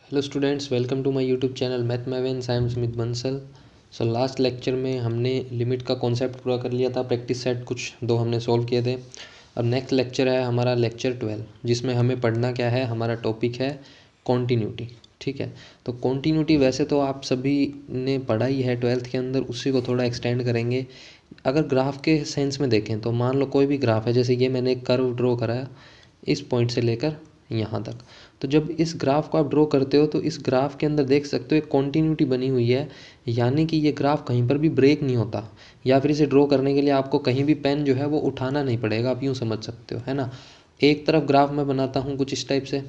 Hello students, welcome to my YouTube channel Mathemavens. I am Smit Bansal. So last lecture में हमने limit का concept पूरा कर लिया था। प्रैक्टिस सेट कुछ दो हमने सॉल्व किए थे। अब नेक्स्ट लेक्चर है हमारा लेक्चर 12, जिसमें हमें पढ़ना क्या है, हमारा टॉपिक है कॉन्टीन्यूटी। ठीक है, तो कॉन्टीन्यूटी वैसे तो आप सभी ने पढ़ा ही है 12th के अंदर, उसी को थोड़ा एक्सटेंड करेंगे। अगर ग्राफ के सेंस में देखें तो मान लो कोई भी ग्राफ है, जैसे ये मैंने एक कर्व ड्रॉ करा है इस पॉइंट से लेकर यहाँ तक। तो जब इस ग्राफ को आप ड्रॉ करते हो तो इस ग्राफ के अंदर देख सकते हो एक कॉन्टीन्यूटी बनी हुई है, यानी कि ये ग्राफ कहीं पर भी ब्रेक नहीं होता। या फिर इसे ड्रॉ करने के लिए आपको कहीं भी पेन जो है वो उठाना नहीं पड़ेगा, आप यूँ समझ सकते हो, है ना। एक तरफ ग्राफ मैं बनाता हूँ कुछ इस टाइप से,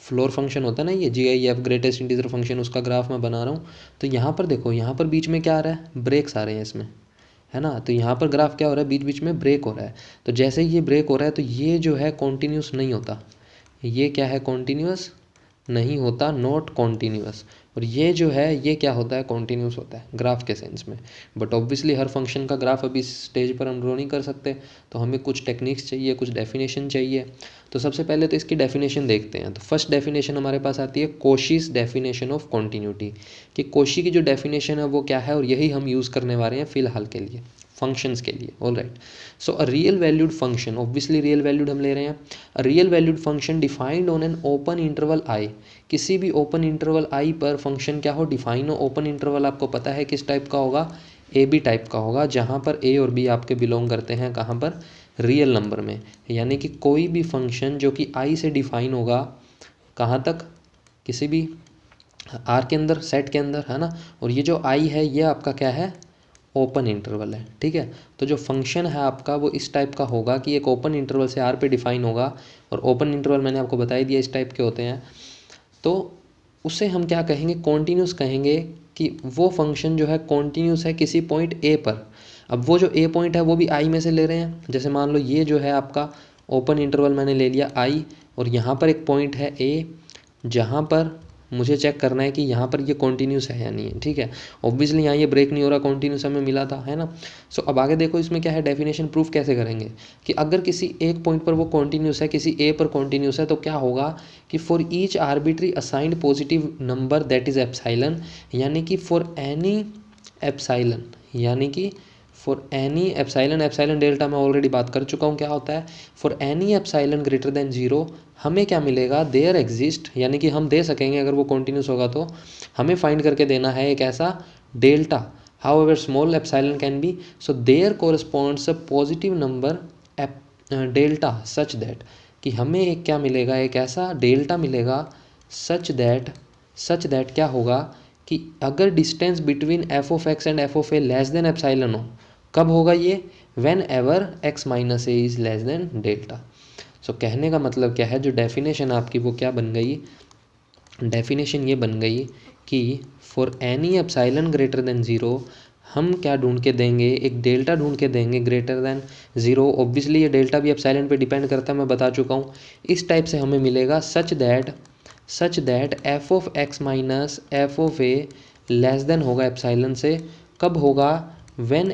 फ्लोर फंक्शन होता है ना, ये GIF ग्रेटेस्ट इंटीजर फंक्शन, उसका ग्राफ मैं बना रहा हूँ। तो यहाँ पर देखो, यहाँ पर बीच में क्या आ रहा है, ब्रेक्स आ रहे हैं इसमें, है ना। तो यहाँ पर ग्राफ क्या हो रहा है, बीच बीच में ब्रेक हो रहा है। तो जैसे ही ये ब्रेक हो रहा है तो ये जो है कॉन्टीन्यूस नहीं होता। ये क्या है, कॉन्टीन्यूस नहीं होता, नॉट कॉन्टीन्यूस। और ये जो है ये क्या होता है, कॉन्टीन्यूस होता है ग्राफ के सेंस में। बट ऑब्वियसली हर फंक्शन का ग्राफ अभी इस स्टेज पर हम ड्रॉ नहीं कर सकते, तो हमें कुछ टेक्निक्स चाहिए, कुछ डेफिनेशन चाहिए। तो सबसे पहले तो इसकी डेफिनेशन देखते हैं। तो फर्स्ट डेफिनेशन हमारे पास आती है कोशी's डेफिनेशन ऑफ कॉन्टीन्यूटी, कि कोशी की जो डेफिनेशन है वो क्या है, और यही हम यूज़ करने वाले हैं फ़िलहाल के लिए फंक्शंस के लिए। All right, so a real valued function, obviously real valued हम ले रहे हैं। A real valued function defined on an open interval I, किसी भी ओपन इंटरवल आई पर फंक्शन क्या हो, डिफाइन हो। ओपन इंटरवल आपको पता है किस टाइप का होगा, AB टाइप का होगा, जहाँ पर A और B आपके बिलोंग करते हैं कहाँ पर, रियल नंबर में। यानी कि कोई भी फंक्शन जो कि I से डिफाइन होगा कहाँ तक, किसी भी R के अंदर, सेट के अंदर, है ना। और ये जो I है ये आपका क्या है, ओपन इंटरवल है। ठीक है, तो जो फंक्शन है आपका वो इस टाइप का होगा कि एक ओपन इंटरवल से R पे डिफाइन होगा। और ओपन इंटरवल मैंने आपको बता ही दिया इस टाइप के होते हैं। तो उसे हम क्या कहेंगे, कॉन्टीन्यूस कहेंगे, कि वो फंक्शन जो है कॉन्टीन्यूस है किसी पॉइंट A पर। अब वो जो A पॉइंट है वो भी I में से ले रहे हैं। जैसे मान लो ये जो है आपका ओपन इंटरवल मैंने ले लिया I, और यहाँ पर एक पॉइंट है A, जहाँ पर मुझे चेक करना है कि यहाँ पर ये कॉन्टीन्यूस है या नहीं है। ठीक है, ऑब्वियसली यहाँ ये ब्रेक नहीं हो रहा, कॉन्टीन्यूस हमें मिला था, है ना। सो अब आगे देखो इसमें क्या है, डेफिनेशन प्रूफ कैसे करेंगे, कि अगर किसी एक पॉइंट पर वो कॉन्टीन्यूस है, किसी A पर कॉन्टीन्यूस है, तो क्या होगा कि for each arbitrary assigned positive number that is epsilon, यानी कि फॉर एनी एप्साइलन, यानी कि for any epsilon, epsilon delta मैं ऑलरेडी बात कर चुका हूँ क्या होता है। For any epsilon greater than 0 हमें क्या मिलेगा, देयर एग्जिस्ट, यानी कि हम दे सकेंगे अगर वो कॉन्टीन्यूस होगा तो हमें फाइंड करके देना है एक ऐसा delta, however small epsilon can be, so there corresponds a positive number delta such that, कि हमें एक क्या मिलेगा, एक ऐसा डेल्टा मिलेगा सच दैट क्या होगा, कि अगर distance between f(x) and f(a) less than epsilon हो, कब होगा ये, whenever x minus a is less than delta. So कहने का मतलब क्या है, जो डेफिनेशन आपकी वो क्या बन गई, डेफिनेशन ये बन गई कि for any epsilon greater than 0 हम क्या ढूंढ के देंगे, एक डेल्टा ढूंढ के देंगे ग्रेटर देन 0। ऑब्वियसली ये डेल्टा भी एप्साइलन पे डिपेंड करता है, मैं बता चुका हूँ। इस टाइप से हमें मिलेगा such that f(x) minus f(a) less then होगा एप्साइलन से, कब होगा, when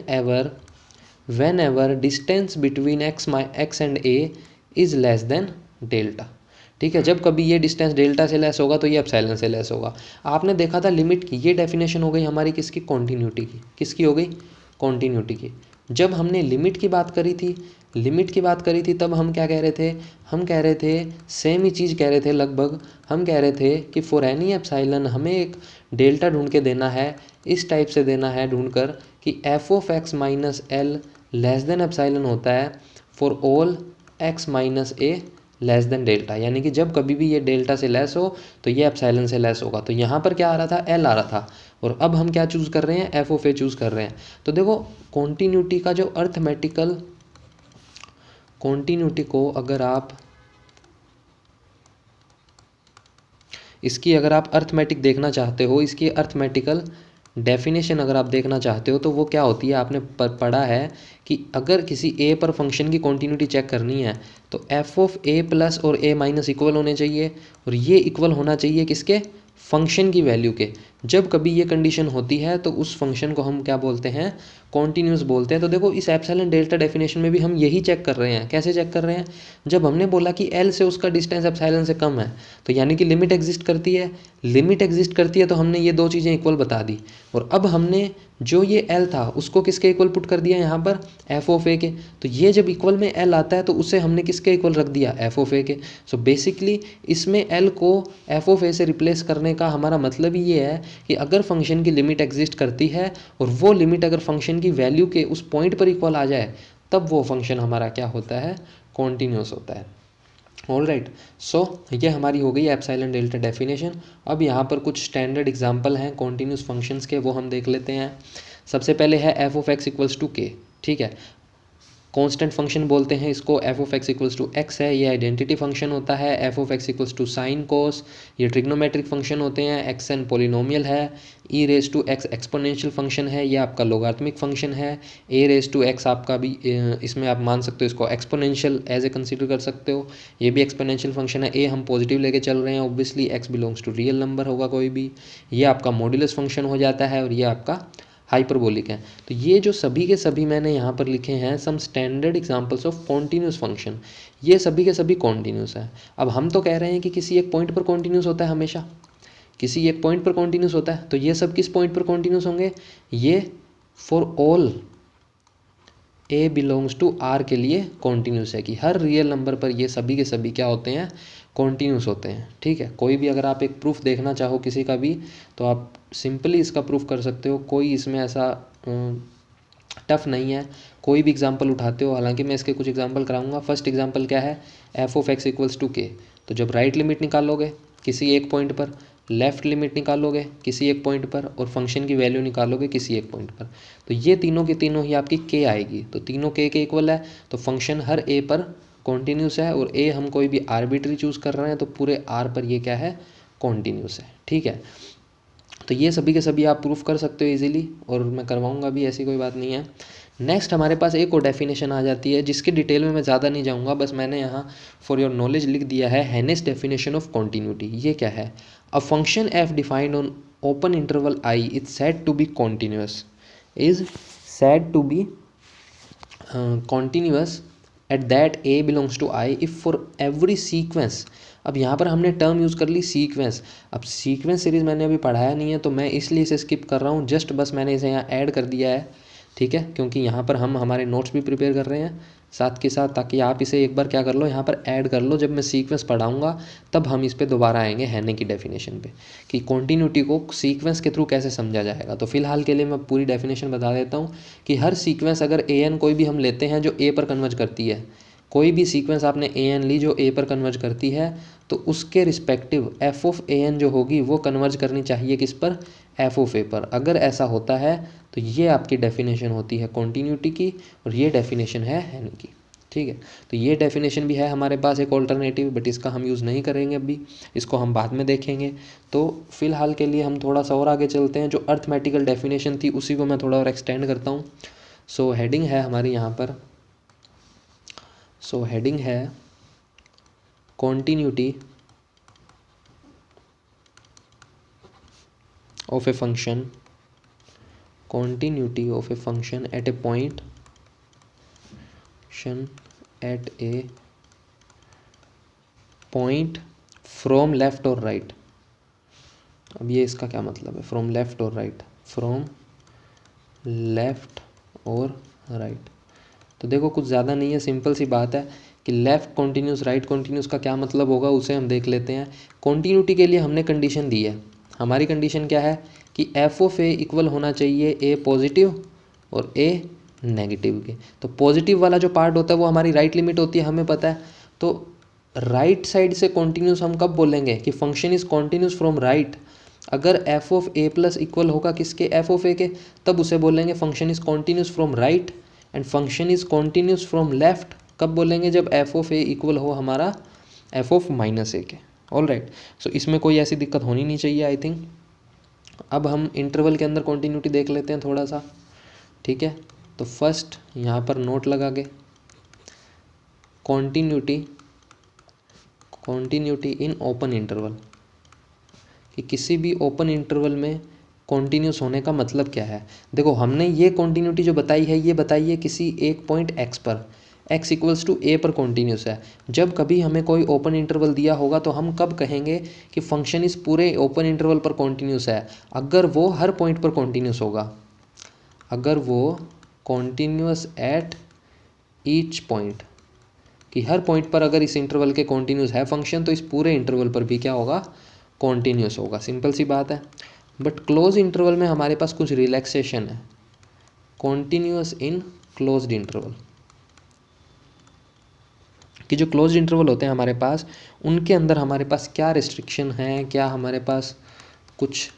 ever distance between x and a is less than delta. ठीक है, जब कभी ये डिस्टेंस डेल्टा से लेस होगा तो ये एप्साइलन से लेस होगा। आपने देखा था लिमिट की, ये डेफिनेशन हो गई हमारी किसकी, कॉन्टीन्यूटी की। किसकी हो गई, कॉन्टीन्यूटी की। जब हमने लिमिट की बात करी थी तब हम क्या कह रहे थे, हम कह रहे थे सेम ही चीज़ कह रहे थे लगभग। हम कह रहे थे कि फॉर एनी एप्साइलन हमें एक डेल्टा ढूंढ के देना है, इस टाइप से देना है ढूंढ कर, कि f(x) minus L less than epsilon होता है for all x minus A less than delta, यानी कि जब कभी भी ये डेल्टा से लेस हो तो ये एप्साइलन से लेस होगा। तो यहाँ पर क्या आ रहा था, एल आ रहा था, और अब हम क्या चूज़ कर रहे हैं, f(a) चूज़ कर रहे हैं। तो देखो कॉन्टीन्यूटी का जो अर्थमेटिकल, कॉन्टीन्यूटी को अगर आप इसकी अगर आप अर्थमेटिक देखना चाहते हो, इसकी अर्थमेटिकल डेफिनेशन अगर आप देखना चाहते हो तो वो क्या होती है, आपने पढ़ा है कि अगर किसी a पर फंक्शन की कॉन्टीन्यूटी चेक करनी है तो f(a) प्लस और a माइनस इक्वल होने चाहिए, और ये इक्वल होना चाहिए किसके, फंक्शन की वैल्यू के। जब कभी ये कंडीशन होती है तो उस फंक्शन को हम क्या बोलते हैं, कॉन्टीन्यूस बोलते हैं। तो देखो इस एप्सिलॉन डेल्टा डेफिनेशन में भी हम यही चेक कर रहे हैं। कैसे चेक कर रहे हैं, जब हमने बोला कि एल से उसका डिस्टेंस एप्सिलॉन से कम है तो यानी कि लिमिट एग्जिस्ट करती है। लिमिट एग्जिस्ट करती है तो हमने ये दो चीज़ें इक्वल बता दी, और अब हमने जो ये एल था उसको किसके इक्वल पुट कर दिया यहाँ पर, एफ ऑफ ए के। तो ये जब इक्वल में एल आता है तो उसे हमने किसके इक्वल रख दिया, एफ ऑफ ए के। सो बेसिकली इसमें एल को एफ ऑफ ए से रिप्लेस करने का हमारा मतलब ही ये है कि अगर फंक्शन की लिमिट एग्जिस्ट करती है और वो लिमिट अगर फंक्शन की वैल्यू के उस पॉइंट पर इक्वल आ जाए तब वो फंक्शन हमारा क्या होता है, कॉन्टीन्यूस होता है। ऑल राइट, सो ये हमारी हो गई एप्सिलॉन डेल्टा डेफिनेशन। अब यहाँ पर कुछ स्टैंडर्ड एग्जांपल हैं कॉन्टीन्यूस फंक्शंस के, वो हम देख लेते हैं। सबसे पहले है f of x equals to k. ठीक है, कांस्टेंट फंक्शन बोलते हैं इसको। F of x equals to x है, ये आइडेंटिटी फंक्शन होता है। F of x equals to sine cos, ये ट्रिग्नोमेट्रिक फंक्शन होते हैं। एक्स एन पोलिनोमियल है। E raise to x exponential function है, ये आपका लोगार्थमिक फंक्शन है। ए रेस टू एक्स आपका भी इसमें आप मान सकते हो इसको एक्सपोनेंशियल एज ए कंसिडर कर सकते हो, ये भी एक्सपोनेंशियल फंक्शन है। ए हम पॉजिटिव लेके चल रहे हैं, obviously x belongs to real number होगा कोई भी। ये आपका मॉड्यूलस फंक्शन हो जाता है और ये आपका हाइपरबोलिक है। तो ये जो सभी के सभी मैंने यहाँ पर लिखे हैं some standard examples of continuous function, ये सभी के सभी कॉन्टीन्यूस है। अब हम तो कह रहे हैं कि किसी एक पॉइंट पर कॉन्टीन्यूस होता है, हमेशा किसी एक पॉइंट पर कॉन्टीन्यूस होता है। तो ये सब किस पॉइंट पर कॉन्टीन्यूस होंगे, ये for all a belongs to R के लिए कॉन्टीन्यूस है, कि हर रियल नंबर पर ये सभी के सभी क्या होते हैं, कॉन्टीन्यूस होते हैं। ठीक है, कोई भी अगर आप एक प्रूफ देखना चाहो किसी का भी तो आप सिंपली इसका प्रूफ कर सकते हो, कोई इसमें ऐसा टफ नहीं है। कोई भी एग्जांपल उठाते हो, हालांकि मैं इसके कुछ एग्जांपल कराऊंगा। फर्स्ट एग्जांपल क्या है, f of x equals to k. तो जब राइट लिमिट निकालोगे किसी एक पॉइंट पर, लेफ्ट लिमिट निकालोगे किसी एक पॉइंट पर, और फंक्शन की वैल्यू निकालोगे किसी एक पॉइंट पर, तो ये तीनों की तीनों ही आपकी के आएगी। तो तीनों के इक्वल है, तो फंक्शन हर ए पर कॉन्टीन्यूस है, और ए हम कोई भी आर्बिट्री चूज़ कर रहे हैं तो पूरे आर पर ये क्या है, कॉन्टीन्यूस है। ठीक है, तो ये सभी के सभी आप प्रूफ कर सकते हो इजीली, और मैं करवाऊंगा भी, ऐसी कोई बात नहीं है। नेक्स्ट हमारे पास एक और डेफिनेशन आ जाती है जिसके डिटेल में मैं ज़्यादा नहीं जाऊंगा, बस मैंने यहाँ फॉर योर नॉलेज लिख दिया है हेनेस डेफिनेशन ऑफ कॉन्टीन्यूटी। ये क्या है, a function f defined on open interval I is said to be continuous, is said to be continuous at that a belongs to I if for every sequence. अब यहाँ पर हमने term use कर ली sequence. अब sequence series मैंने अभी पढ़ाया नहीं है तो मैं इसलिए इसे स्किप कर रहा हूँ, जस्ट बस मैंने इसे यहाँ ऐड कर दिया है। ठीक है, क्योंकि यहाँ पर हम हमारे नोट्स भी प्रिपेयर कर रहे हैं साथ के साथ, ताकि आप इसे एक बार क्या कर लो, यहाँ पर ऐड कर लो। जब मैं सीक्वेंस पढ़ाऊँगा तब हम इस पर दोबारा आएंगे हैने की डेफिनेशन पे, कि कॉन्टीन्यूटी को सीक्वेंस के थ्रू कैसे समझा जाएगा। तो फिलहाल के लिए मैं पूरी डेफिनेशन बता देता हूँ कि हर सीक्वेंस अगर ए एन कोई भी हम लेते हैं जो ए पर कन्वर्ज करती है, कोई भी सीक्वेंस आपने ए एन ली जो ए पर कन्वर्ज करती है, तो उसके respective f of a n जो होगी वो कन्वर्ज करनी चाहिए किस पर, एफ ऑफ ए पर। अगर ऐसा होता है तो ये आपकी डेफिनेशन होती है कॉन्टीन्यूटी की, और ये डेफिनेशन है हैन की। ठीक है, तो ये डेफिनेशन भी है हमारे पास एक ऑल्टरनेटिव, बट इसका हम यूज़ नहीं करेंगे अभी, इसको हम बाद में देखेंगे। तो फिलहाल के लिए हम थोड़ा सा और आगे चलते हैं। जो अर्थमेटिकल डेफिनेशन थी उसी को मैं थोड़ा और एक्सटेंड करता हूँ। सो हेडिंग है हमारी यहाँ पर, सो हेडिंग है continuity of a function, continuity of a function at a point at a point from left or right। अब ये इसका क्या मतलब है, फ्रॉम लेफ्ट और राइट, फ्रॉम लेफ्ट और राइट। तो देखो कुछ ज़्यादा नहीं है, सिंपल सी बात है कि लेफ़्ट कॉन्टीन्यूस राइट कॉन्टीन्यूस का क्या मतलब होगा उसे हम देख लेते हैं। कॉन्टीन्यूटी के लिए हमने कंडीशन दी है, हमारी कंडीशन क्या है कि एफ ऑफ ए इक्वल होना चाहिए ए पॉजिटिव और ए नेगेटिव के। तो पॉजिटिव वाला जो पार्ट होता है वो हमारी राइट लिमिट होती है, हमें पता है। तो राइट साइड से कॉन्टीन्यूस हम कब बोलेंगे कि function is continuous from right, अगर f of a plus equal होगा किसके, एफ ऑफ ए के, तब उसे बोलेंगे function is continuous from right. And function is continuous from left कब बोलेंगे, जब एफ ऑफ ए इक्वल हो हमारा एफ ऑफ माइनस ए के। ऑल राइट, सो इसमें कोई ऐसी दिक्कत होनी नहीं चाहिए आई थिंक। अब हम इंटरवल के अंदर कॉन्टीन्यूटी देख लेते हैं थोड़ा सा। ठीक है, तो फर्स्ट यहाँ पर नोट लगा के, कॉन्टीन्यूटी इन ओपन इंटरवल, कि किसी भी ओपन इंटरवल में कॉन्टीन्यूस होने का मतलब क्या है। देखो हमने ये कॉन्टीन्यूटी जो बताई है, ये बताई है किसी एक पॉइंट x पर, x इक्वल्स टू a पर कॉन्टीन्यूस है। जब कभी हमें कोई ओपन इंटरवल दिया होगा तो हम कब कहेंगे कि फंक्शन इस पूरे ओपन इंटरवल पर कॉन्टीन्यूस है, अगर वो हर पॉइंट पर कॉन्टीन्यूस होगा, अगर वो कॉन्टीन्यूस एट ईच पॉइंट, कि हर पॉइंट पर अगर इस इंटरवल के कॉन्टीन्यूस है फंक्शन, तो इस पूरे इंटरवल पर भी क्या होगा, कॉन्टीन्यूस होगा। सिंपल सी बात है। बट क्लोज इंटरवल में हमारे पास कुछ रिलैक्सेशन है। कॉन्टीन्यूस इन क्लोज्ड इंटरवल, कि जो क्लोज्ड इंटरवल होते हैं हमारे पास, उनके अंदर हमारे पास क्या रिस्ट्रिक्शन है, क्या हमारे पास कुछ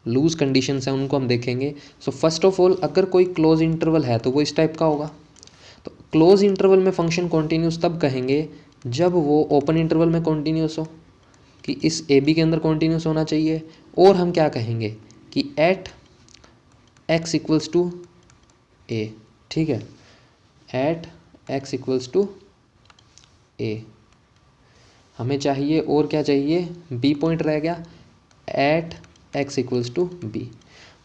लूज कंडीशंस हैं, उनको हम देखेंगे। सो फर्स्ट ऑफ ऑल, अगर कोई क्लोज इंटरवल है तो वो इस टाइप का होगा। तो क्लोज इंटरवल में फंक्शन कॉन्टीन्यूस तब कहेंगे जब वो ओपन इंटरवल में कॉन्टीन्यूस हो, कि इस ए बी के अंदर कॉन्टीन्यूस होना चाहिए। और हम क्या कहेंगे कि at x equals to a, ठीक है, at x equals to a हमें चाहिए। और क्या चाहिए, बी पॉइंट रह गया, at x equals to b.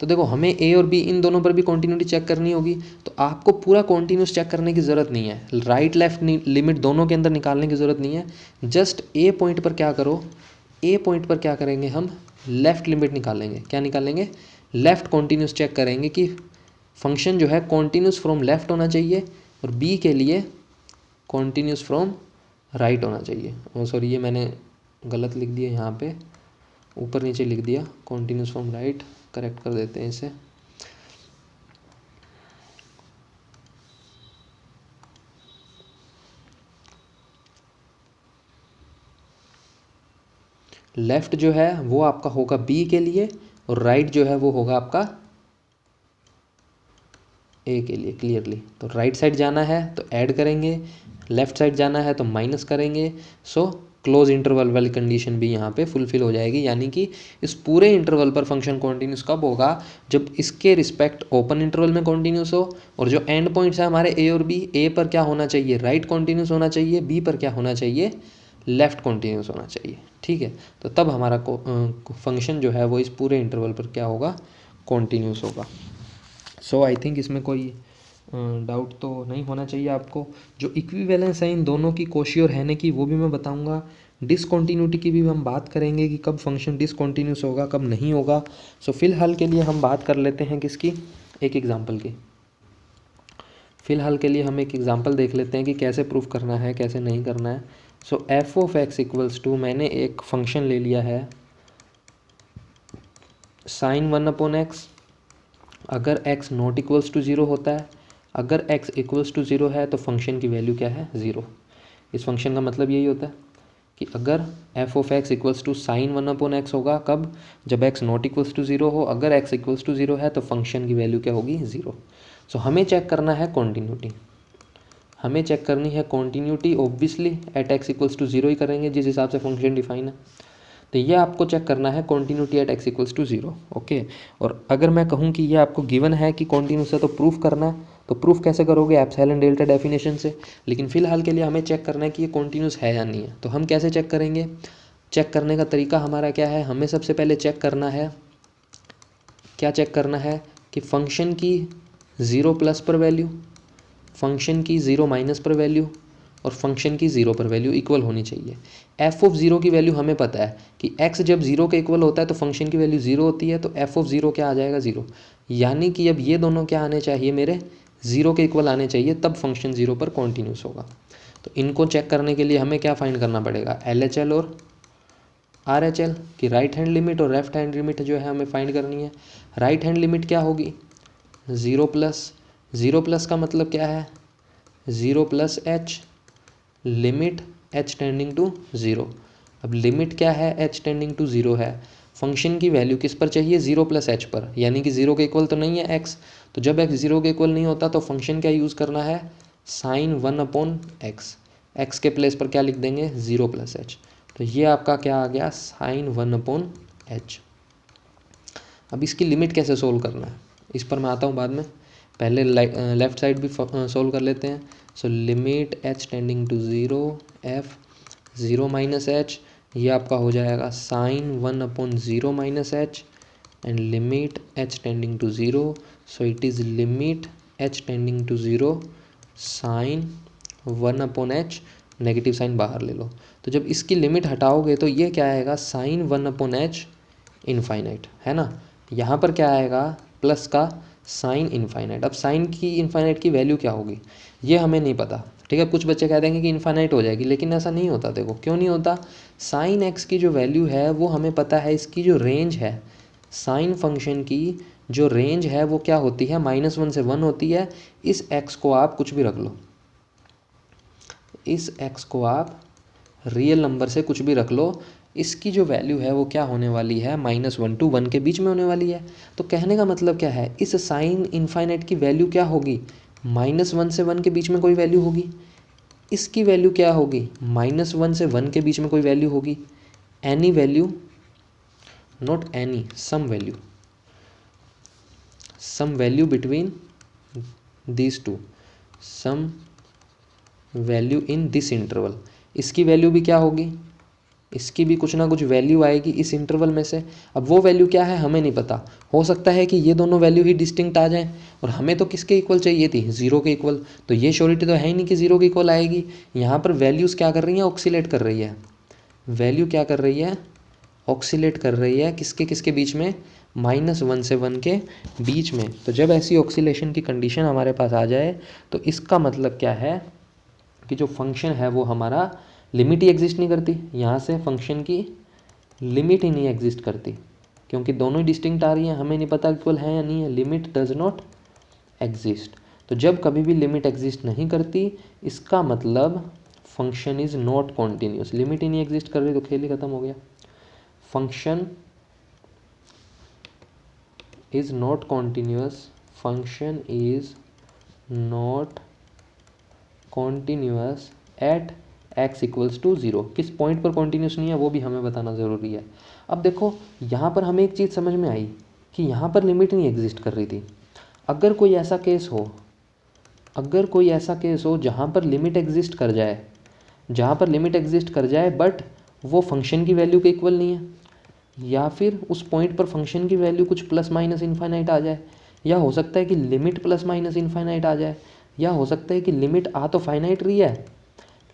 तो देखो हमें ए और बी इन दोनों पर भी कॉन्टीन्यूटी चेक करनी होगी, तो आपको पूरा कॉन्टीन्यूस चेक करने की ज़रूरत नहीं है, राइट लेफ्ट लिमिट दोनों के अंदर निकालने की ज़रूरत नहीं है। जस्ट ए पॉइंट पर क्या करो, ए पॉइंट पर क्या करेंगे, हम लेफ़्ट लिमिट निकालेंगे। क्या निकालेंगे, लेफ़्ट कॉन्टीन्यूस चेक करेंगे कि फंक्शन जो है कॉन्टीन्यूस फ्रॉम लेफ़्ट होना चाहिए, और बी के लिए कॉन्टीन्यूस फ्रॉम राइट होना चाहिए। ओ सॉरी, ये मैंने गलत लिख दिया, यहाँ पे ऊपर नीचे लिख दिया, कॉन्टीन्यूस फ्रॉम राइट, करेक्ट कर देते हैं इसे। लेफ्ट जो है वो आपका होगा बी के लिए, और राइट जो है वो होगा आपका ए के लिए, क्लियरली। तो राइट साइड जाना है तो ऐड करेंगे, लेफ्ट साइड जाना है तो माइनस करेंगे। सो क्लोज इंटरवल वाली कंडीशन भी यहाँ पे फुलफिल हो जाएगी, यानी कि इस पूरे इंटरवल पर फंक्शन कॉन्टीन्यूस कब होगा, जब इसके रिस्पेक्ट ओपन इंटरवल में कॉन्टीन्यूस हो, और जो एंड पॉइंट्स है हमारे ए और बी, ए पर क्या होना चाहिए, राइट कॉन्टीन्यूस होना चाहिए, बी पर क्या होना चाहिए, लेफ्ट कॉन्टीन्यूस होना चाहिए, ठीक है। तो तब हमारा फंक्शन जो है वो इस पूरे इंटरवल पर क्या होगा, कॉन्टीन्यूस होगा। सो आई थिंक इसमें कोई डाउट तो नहीं होना चाहिए आपको। जो इक्विवेलेंस है इन दोनों की, कोशी और हैने की, वो भी मैं बताऊंगा। डिसकॉन्टीन्यूटी की भी हम बात करेंगे कि कब फंक्शन डिसकॉन्टीन्यूस होगा, कब नहीं होगा। सो फिलहाल के लिए हम बात कर लेते हैं किसकी, एक एग्जांपल की। फिलहाल के लिए हम एक एग्जांपल देख लेते हैं कि कैसे प्रूफ करना है, कैसे नहीं करना है। So f of x equals to, मैंने एक फंक्शन ले लिया है साइन 1/x। अगर x नॉट इक्वल्स टू 0 होता है, अगर x इक्वल्स टू 0 है तो फंक्शन की वैल्यू क्या है, 0। इस फंक्शन का मतलब यही होता है कि अगर f of x equals to sine 1/x होगा, कब, जब x नॉट इक्वल्स टू 0 हो। अगर x इक्वल्स टू 0 है तो फंक्शन की वैल्यू क्या होगी, 0। सो हमें चेक करना है कॉन्टीन्यूटी, हमें चेक करनी है continuity. Obviously at x equals to 0 ही करेंगे जिस हिसाब से फंक्शन डिफाइन है। तो ये आपको चेक करना है continuity at x equals to 0, okay. और अगर मैं कहूँ कि ये आपको गिवन है कि कॉन्टीन्यूस है तो प्रूफ करना है, तो प्रूफ कैसे करोगे, एप्सिलॉन डेल्टा डेफिनेशन से। लेकिन फिलहाल के लिए हमें चेक करना है कि ये कॉन्टीन्यूस है या नहीं है। तो हम कैसे चेक करेंगे, चेक करने का तरीका हमारा क्या है, हमें सबसे पहले चेक करना है, क्या चेक करना है कि फंक्शन की 0 प्लस पर वैल्यू, फंक्शन की 0 माइनस पर वैल्यू, और फंक्शन की 0 पर वैल्यू इक्वल होनी चाहिए। एफ ऑफ 0 की वैल्यू हमें पता है कि x जब 0 के इक्वल होता है तो फंक्शन की वैल्यू 0 होती है, तो एफ ऑफ 0 क्या आ जाएगा, 0। यानी कि अब ये दोनों क्या आने चाहिए, मेरे 0 के इक्वल आने चाहिए, तब फंक्शन 0 पर कॉन्टीन्यूस होगा। तो इनको चेक करने के लिए हमें क्या फाइंड करना पड़ेगा, LHL और RHL की राइट हैंड लिमिट और लेफ्ट हैंड लिमिट जो है हमें फाइंड करनी है। राइट हैंड लिमिट क्या होगी, 0 प्लस, 0 प्लस का मतलब क्या है, 0 plus h, limit h tending to 0। अब लिमिट क्या है, h टेंडिंग टू 0 है। फंक्शन की वैल्यू किस पर चाहिए, 0 प्लस h पर, यानी कि 0 के इक्वल तो नहीं है x। तो जब x 0 के इक्वल नहीं होता तो फंक्शन क्या यूज़ करना है, साइन 1/x। x के प्लेस पर क्या लिख देंगे, 0 प्लस h। तो ये आपका क्या आ गया, साइन 1/h। अब इसकी लिमिट कैसे सोल्व करना है, इस पर मैं आता हूँ बाद में, पहले लेफ्ट साइड भी सोल्व कर लेते हैं। So limit h tending to 0, f 0 minus h, ये आपका हो जाएगा sine 1/0 minus h and limit h tending to 0. So it is limit h tending to 0 sine 1/h, negative sine बाहर ले लो। तो जब इसकी लिमिट हटाओगे तो ये क्या आएगा, साइन 1/h इनफाइनाइट, है ना। यहाँ पर क्या आएगा, प्लस का साइन इनफाइनाइट। अब साइन की इनफाइनाइट की वैल्यू क्या होगी ये हमें नहीं पता, ठीक है। कुछ बच्चे कह देंगे कि इनफाइनाइट हो जाएगी, लेकिन ऐसा नहीं होता। देखो क्यों नहीं होता, साइन एक्स की जो वैल्यू है वो हमें पता है, इसकी जो रेंज है साइन फंक्शन की जो रेंज है वो क्या होती है, -1 से 1 होती है। इस x को आप कुछ भी रख लो, इस x को आप रियल नंबर से कुछ भी रख लो, इसकी जो वैल्यू है वो क्या होने वाली है, -1 to 1 के बीच में होने वाली है। तो कहने का मतलब क्या है, इस साइन इनफाइनाइट की वैल्यू क्या होगी, -1 से 1 के बीच में कोई वैल्यू होगी। इसकी वैल्यू क्या होगी, -1 से 1 के बीच में कोई वैल्यू होगी। Any value, not any, some value, some value between these two, some value in this interval. इसकी वैल्यू भी क्या होगी, इसकी भी कुछ ना कुछ वैल्यू आएगी इस इंटरवल में से। अब वो वैल्यू क्या है हमें नहीं पता, हो सकता है कि ये दोनों वैल्यू ही डिस्टिंक्ट आ जाएं, और हमें तो किसके इक्वल चाहिए थी, 0 के इक्वल। तो ये श्योरिटी तो है ही नहीं कि 0 के इक्वल आएगी। यहाँ पर वैल्यूज़ क्या कर रही हैं, ऑक्सीलेट कर रही है। वैल्यू क्या कर रही है, ऑक्सीलेट कर रही है, किसके किसके बीच में, -1 से 1 के बीच में। तो जब ऐसी ऑक्सीलेशन की कंडीशन हमारे पास आ जाए तो इसका मतलब क्या है कि जो फंक्शन है वो हमारा लिमिट ही एग्जिस्ट नहीं करती। यहाँ से फंक्शन की लिमिट ही नहीं एग्जिस्ट करती, क्योंकि दोनों ही डिस्टिंक्ट आ रही हैं, हमें नहीं पता इक्वल है या नहीं है। Limit does not exist. तो जब कभी भी लिमिट एग्जिस्ट नहीं करती, इसका मतलब function is not continuous. Limit ही नहीं एग्जिस्ट कर रही तो खेल ही खत्म हो गया। Function is not continuous, function is not continuous at x equals to 0। किस पॉइंट पर कॉन्टीन्यूस नहीं है वो भी हमें बताना ज़रूरी है। अब देखो यहाँ पर हमें एक चीज़ समझ में आई कि यहाँ पर लिमिट नहीं एग्जिस्ट कर रही थी। अगर कोई ऐसा केस हो, अगर कोई ऐसा केस हो जहाँ पर लिमिट एग्जिस्ट कर जाए, जहाँ पर लिमिट एग्जिस्ट कर जाए बट वो फंक्शन की वैल्यू के इक्वल नहीं है, या फिर उस पॉइंट पर फंक्शन की वैल्यू कुछ प्लस माइनस इनफाइनाइट आ जाए, या हो सकता है कि लिमिट प्लस माइनस इनफाइनाइट आ जाए, या हो सकता है कि लिमिट आ तो फाइनाइट रही है,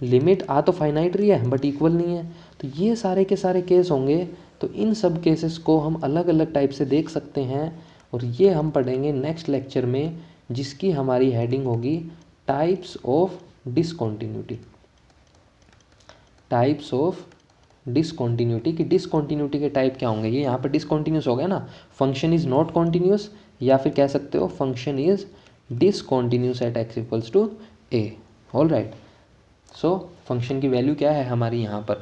लिमिट आ तो फाइनाइट रही है बट इक्वल नहीं है। तो ये सारे के सारे केस होंगे। तो इन सब केसेस को हम अलग अलग टाइप से देख सकते हैं, और ये हम पढ़ेंगे नेक्स्ट लेक्चर में, जिसकी हमारी हेडिंग होगी types of discontinuity. Types of discontinuity, कि डिसकॉन्टिन्यूटी के टाइप क्या होंगे। ये यहाँ पर डिसकॉन्टिन्यूस हो गया ना, फंक्शन इज़ नॉट कॉन्टिन्यूस, या फिर कह सकते हो function is discontinuous at x equals to a। All right. So function की वैल्यू क्या है हमारी यहाँ पर,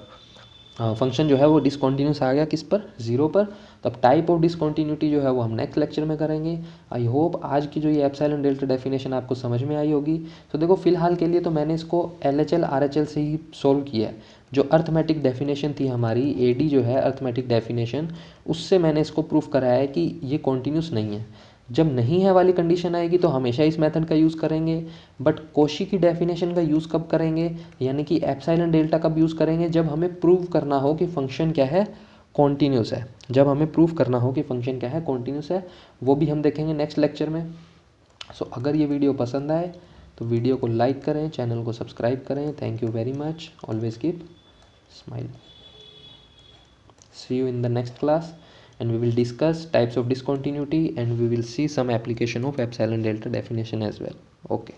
फंक्शन जो है वो डिसकॉन्टिन्यूस आ गया किस पर, 0 पर। तो अब टाइप ऑफ डिसकॉन्टिन्यूटी जो है वो हम नेक्स्ट लेक्चर में करेंगे। आई होप आज की जो ये एप्सिलॉन डेल्टा डेफिनेशन आपको समझ में आई होगी। तो देखो फिलहाल के लिए तो मैंने इसको LHL RHL से ही सोल्व किया है। जो अर्थमेटिक डेफिनेशन थी हमारी, AD जो है अर्थमेटिक डेफिनेशन, उससे मैंने इसको प्रूफ कराया है कि ये कॉन्टिन्यूस नहीं है। जब नहीं है वाली कंडीशन आएगी तो हमेशा इस मेथड का यूज़ करेंगे, बट कॉची की डेफिनेशन का यूज़ कब करेंगे, यानी कि एप्सिलॉन डेल्टा कब यूज़ करेंगे, जब हमें प्रूव करना हो कि फंक्शन क्या है, कॉन्टिन्यूस है। जब हमें प्रूव करना हो कि फंक्शन क्या है, कॉन्टिन्यूस है, वो भी हम देखेंगे नेक्स्ट लेक्चर में। सो अगर ये वीडियो पसंद आए तो वीडियो को लाइक करें, चैनल को सब्सक्राइब करें। Thank you very much, always keep smile. See you in the next class, and we will discuss types of discontinuity, and we will see some application of epsilon delta definition as well. Okay.